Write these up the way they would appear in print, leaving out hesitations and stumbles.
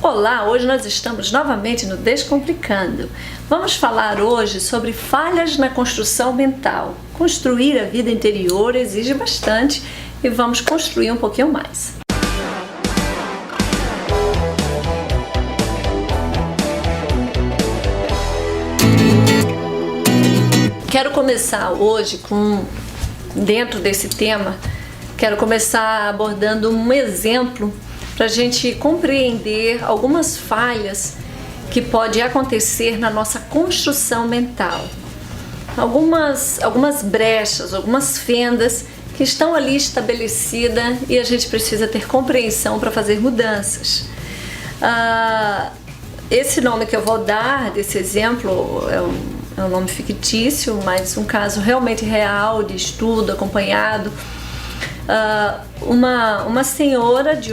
Olá, hoje nós estamos novamente no Descomplicando. Vamos falar hoje sobre falhas na construção mental. Construir a vida interior exige bastante e vamos construir um pouquinho mais. Quero começar hoje dentro desse tema, quero começar abordando um exemplo para a gente compreender algumas falhas que podem acontecer na nossa construção mental. Algumas brechas, algumas fendas que estão ali estabelecidas e a gente precisa ter compreensão para fazer mudanças. Esse nome que eu vou dar desse exemplo é um nome fictício, mas um caso realmente real, de estudo acompanhado. Uma senhora de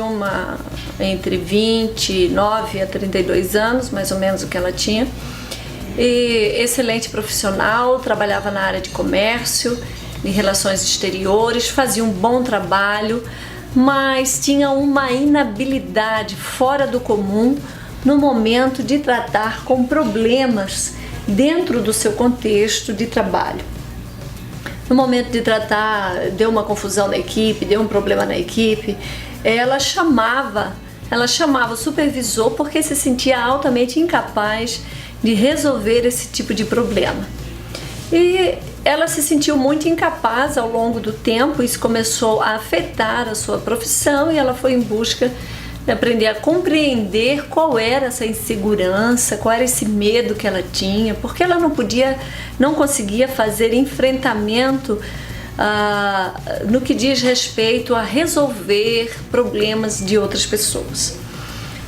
entre 29 a 32 anos, mais ou menos o que ela tinha, e excelente profissional, trabalhava na área de comércio, de relações exteriores, fazia um bom trabalho, mas tinha uma inabilidade fora do comum no momento de tratar com problemas dentro do seu contexto de trabalho. No momento de tratar, deu uma confusão na equipe, deu um problema na equipe, ela chamava o supervisor porque se sentia altamente incapaz de resolver esse tipo de problema. E ela se sentiu muito incapaz ao longo do tempo, isso começou a afetar a sua profissão e ela foi em busca de aprender a compreender qual era essa insegurança, qual era esse medo que ela tinha, porque ela não conseguia fazer enfrentamento no que diz respeito a resolver problemas de outras pessoas.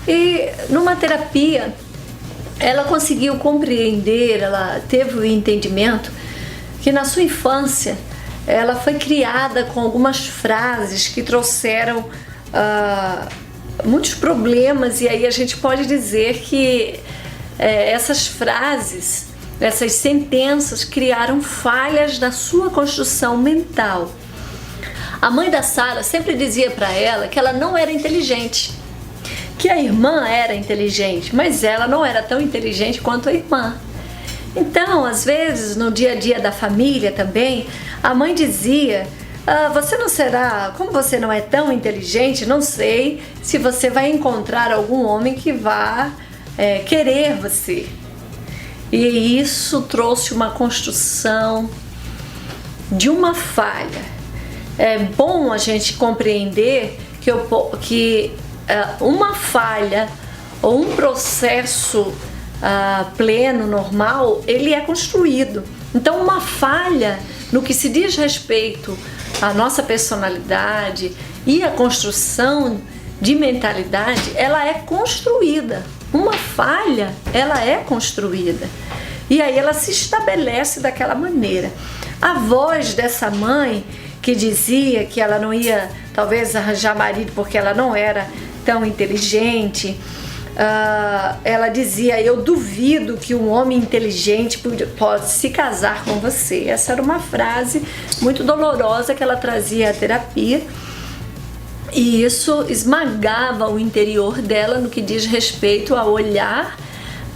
E numa terapia, ela conseguiu compreender, ela teve o entendimento que na sua infância ela foi criada com algumas frases que trouxeram muitos problemas, e aí a gente pode dizer que essas frases, essas sentenças criaram falhas na sua construção mental. A mãe da Sara sempre dizia para ela que ela não era inteligente, que a irmã era inteligente, mas ela não era tão inteligente quanto a irmã. Então, às vezes, no dia a dia da família também, a mãe dizia: você não será, como você não é tão inteligente, não sei se você vai encontrar algum homem que vá querer você. E isso trouxe uma construção de uma falha. É bom a gente compreender que uma falha ou um processo pleno, normal, ele é construído. Então, uma falha no que se diz respeito à nossa personalidade e à construção de mentalidade, ela é construída. Uma falha, ela é construída. E aí ela se estabelece daquela maneira. A voz dessa mãe que dizia que ela não ia, talvez, arranjar marido porque ela não era tão inteligente, ela dizia: eu duvido que um homem inteligente pode se casar com você. Essa era uma frase muito dolorosa que ela trazia à terapia, e isso esmagava o interior dela no que diz respeito a olhar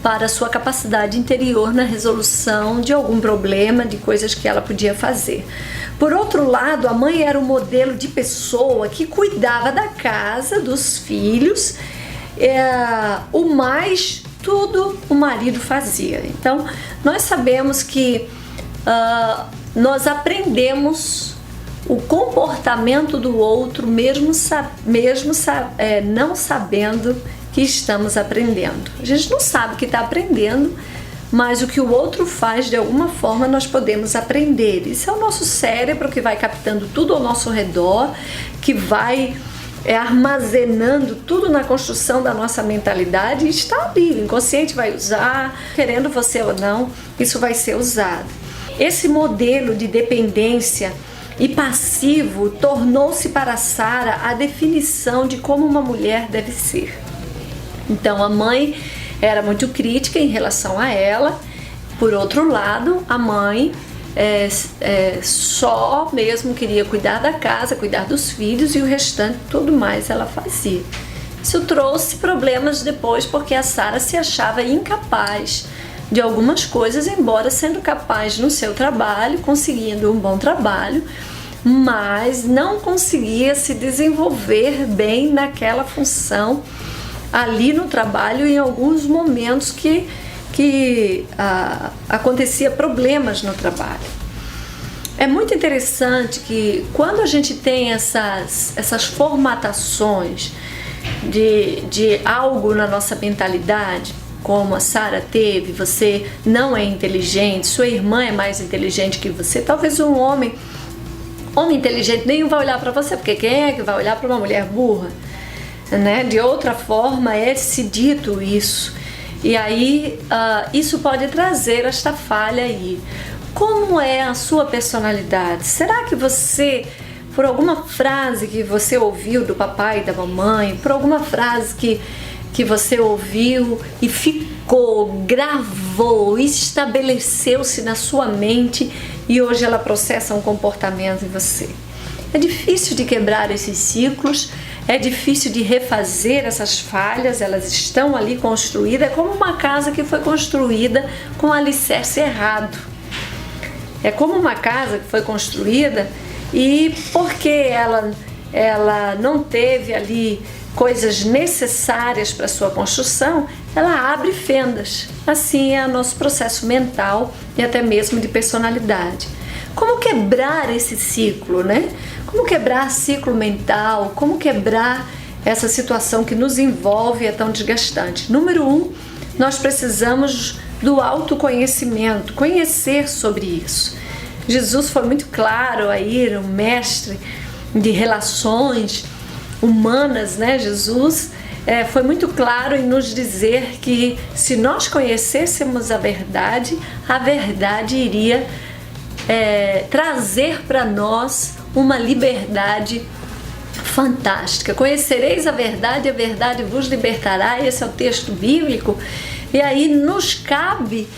para a sua capacidade interior na resolução de algum problema, de coisas que ela podia fazer. Por outro lado, a mãe era um modelo de pessoa que cuidava da casa, dos filhos, tudo o marido fazia. Então, nós sabemos que nós aprendemos o comportamento do outro, mesmo não sabendo que estamos aprendendo. A gente não sabe que está aprendendo, mas o que o outro faz, de alguma forma, nós podemos aprender. Isso é o nosso cérebro que vai captando tudo ao nosso redor, que vai armazenando tudo na construção da nossa mentalidade, e está ali, o inconsciente vai usar, querendo você ou não, isso vai ser usado. Esse modelo de dependência e passivo tornou-se para Sara a definição de como uma mulher deve ser. Então a mãe era muito crítica em relação a ela. Por outro lado, a mãe só mesmo queria cuidar da casa, cuidar dos filhos, e o restante tudo mais ela fazia. Isso trouxe problemas depois, porque a Sara se achava incapaz de algumas coisas, embora sendo capaz no seu trabalho, conseguindo um bom trabalho, mas não conseguia se desenvolver bem naquela função ali no trabalho, em alguns momentos que acontecia problemas no trabalho. É muito interessante que quando a gente tem essas formatações de algo na nossa mentalidade, como a Sara teve, você não é inteligente, sua irmã é mais inteligente que você, talvez um homem inteligente nem vai olhar para você, porque quem é que vai olhar para uma mulher burra? Né? De outra forma é-se dito isso, e aí isso pode trazer esta falha aí. Como é a sua personalidade? Será que você, por alguma frase que você ouviu do papai e da mamãe, por alguma frase que você ouviu e ficou, gravou, estabeleceu-se na sua mente e hoje ela processa um comportamento em você? É difícil de quebrar esses ciclos, é difícil de refazer essas falhas, elas estão ali construídas, é como uma casa que foi construída com alicerce errado. É como uma casa que foi construída e porque ela não teve ali coisas necessárias para sua construção, ela abre fendas. Assim é o nosso processo mental e até mesmo de personalidade. Como quebrar esse ciclo, né? Como quebrar ciclo mental? Como quebrar essa situação que nos envolve e é tão desgastante? Número 1, nós precisamos do autoconhecimento, conhecer sobre isso. Jesus foi muito claro aí, um mestre de relações humanas, né? Jesus foi muito claro em nos dizer que se nós conhecêssemos a verdade iria trazer para nós uma liberdade fantástica. Conhecereis a verdade vos libertará. Esse é o texto bíblico. E aí nos cabe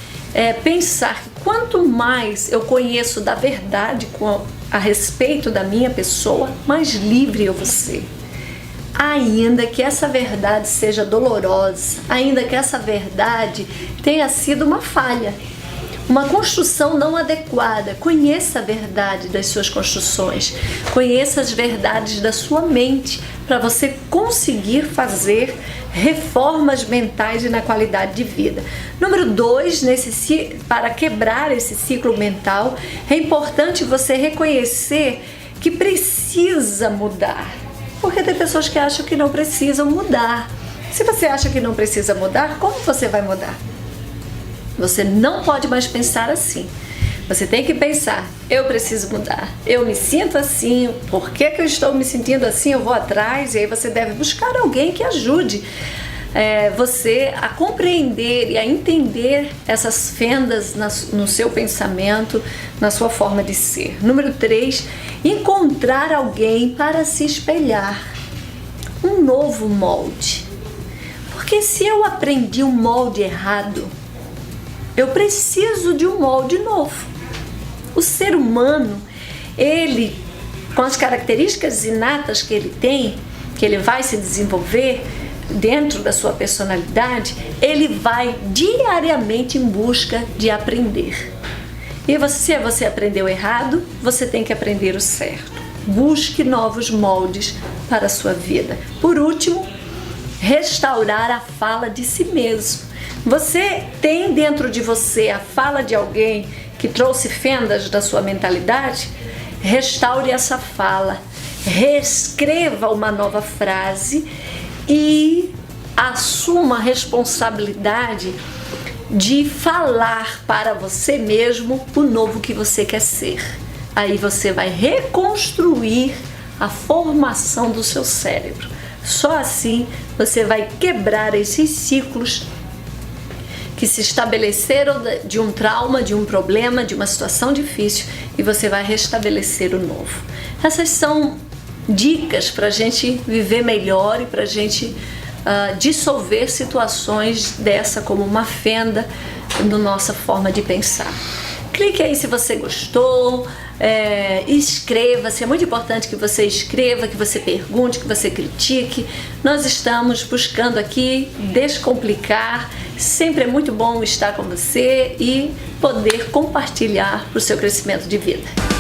pensar que quanto mais eu conheço da verdade a respeito da minha pessoa, mais livre eu vou ser. Ainda que essa verdade seja dolorosa, ainda que essa verdade tenha sido uma falha, uma construção não adequada, conheça a verdade das suas construções, conheça as verdades da sua mente, para você conseguir fazer reformas mentais e na qualidade de vida. Número 2, para quebrar esse ciclo mental, é importante você reconhecer que precisa mudar. Porque tem pessoas que acham que não precisam mudar. Se você acha que não precisa mudar, como você vai mudar? Você não pode mais pensar assim. Você tem que pensar, eu preciso mudar, eu me sinto assim, por que eu estou me sentindo assim? Eu vou atrás. E aí você deve buscar alguém que ajude você a compreender e a entender essas fendas no seu pensamento, na sua forma de ser. Número 3, encontrar alguém para se espelhar, um novo molde. Porque se eu aprendi um molde errado, eu preciso de um molde novo. O ser humano, ele, com as características inatas que ele tem, que ele vai se desenvolver dentro da sua personalidade, ele vai diariamente em busca de aprender. E se você aprendeu errado, você tem que aprender o certo. Busque novos moldes para a sua vida. Por último, restaurar a fala de si mesmo. Você tem dentro de você a fala de alguém que trouxe fendas da sua mentalidade? Restaure essa fala, reescreva uma nova frase e assuma a responsabilidade de falar para você mesmo o novo que você quer ser. Aí você vai reconstruir a formação do seu cérebro. Só assim você vai quebrar esses ciclos que se estabeleceram de um trauma, de um problema, de uma situação difícil, e você vai restabelecer o novo. Essas são dicas para a gente viver melhor e para a gente dissolver situações dessa como uma fenda na nossa forma de pensar. Clique aí se você gostou, Inscreva-se, é muito importante que você escreva, que você pergunte, que você critique. Nós estamos buscando aqui descomplicar. Sempre é muito bom estar com você e poder compartilhar para o seu crescimento de vida.